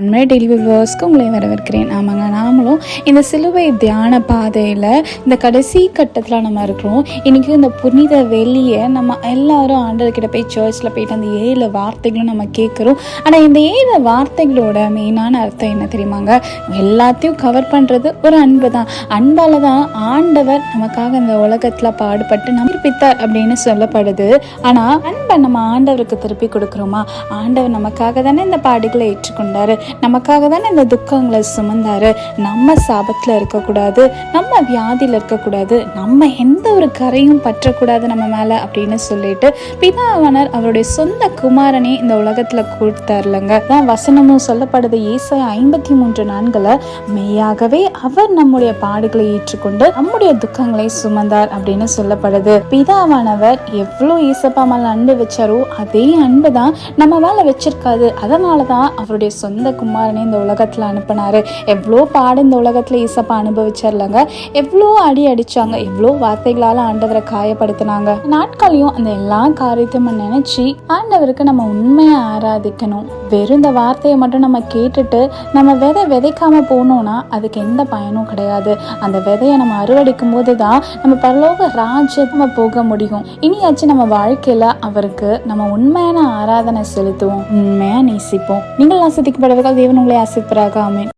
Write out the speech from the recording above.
உண்மையாக டெய்லி வியூவர்ஸ்க்கு உங்களை வரவேற்கிறேன். ஆமாங்க, நாமளும் இந்த சிலுவை தியான பாதையில் இந்த கடைசி கட்டத்தில் நம்ம இருக்கிறோம். இன்றைக்கி இந்த புனித வெளியை நம்ம எல்லாரும் ஆண்டவர்கிட்ட போய் சர்ச்சில் போயிட்டு அந்த 7 வார்த்தைகளும் நம்ம கேட்குறோம். ஆனால் இந்த 7 வார்த்தைகளோட மெயினான அர்த்தம் என்ன தெரியுமாங்க? எல்லாத்தையும் கவர் பண்ணுறது ஒரு அன்பு தான். அன்பால் தான் ஆண்டவர் நமக்காக இந்த உலகத்தில் பாடுபட்டு பித்தார் அப்படின்னு சொல்லப்படுது. ஆனால் அன்பை நம்ம ஆண்டவருக்கு திருப்பி கொடுக்குறோமா? ஆண்டவர் நமக்காக தானே இந்த பாடுகளை ஏற்றுக்கொண்டாரு, நமக்காக தானே இந்த துக்கங்களை சுமந்தாரு. நம்ம சாபத்தில் இருக்கக்கூடாது, நம்ம வியாதியில் இருக்கக்கூடாது, நம்ம எந்த ஒரு கரையும் பற்றக்கூடாது நம்ம மேலே அப்படின்னு சொல்லிட்டு பிதாவானவர் அவருடைய சொந்த குமாரனே இந்த உலகத்தில் கொடுத்தாருலங்க. தான் வசனமும் சொல்லப்படுது. ஏசாயா 53:4 மெய்யாகவே அவர் நம்முடைய பாடுகளை ஏற்றுக்கொண்டு நம்முடைய துக்கங்களை சுமந்தார் அப்படின்னு சொல்லப்படுது. பிதாவானவர் எவ்வளோ ஏசப்பா மேல அன்பு வச்சாரோ அதே அன்பு தான் நம்ம மேல வச்சிருக்காது. அதனாலதான் அவருடைய சொந்த குமாரனே இந்த உலகத்துல அனுப்பினாரு. எவ்வளோ பாடு இந்த உலகத்துல ஏசப்பா அனுபவிச்சிடலங்க. எவ்வளோ அடி அடிச்சாங்க, எவ்வளோ வார்த்தைகளால ஆண்டவரை காயப்படுத்தினாங்க. நாட்களையும் அந்த எல்லா காரியத்தையும் நினைச்சு ஆண்டவருக்கு நம்ம உண்மையா ஆராதிக்கணும். வெறும் இந்த வார்த்தையை மட்டும் நம்ம கேட்டுட்டு நம்ம விதைக்காம போனோம்னா அதுக்கு எந்த பயனும் கிடையாது. அந்த விதையை நம்ம அறுவடைக்கும் போது தான் நம்ம பரலோக ராஜ்யம் நம்ம போக முடியும். இனியாச்சும் நம்ம வாழ்க்கையில அவருக்கு நம்ம உண்மையான ஆராதனை செலுத்துவோம், உண்மையா நேசிப்போம். நீங்கள் ஆசிரிக்கப்படுவதால் தேவன் உங்களை ஆசிர்ப்பராக. ஆமென்.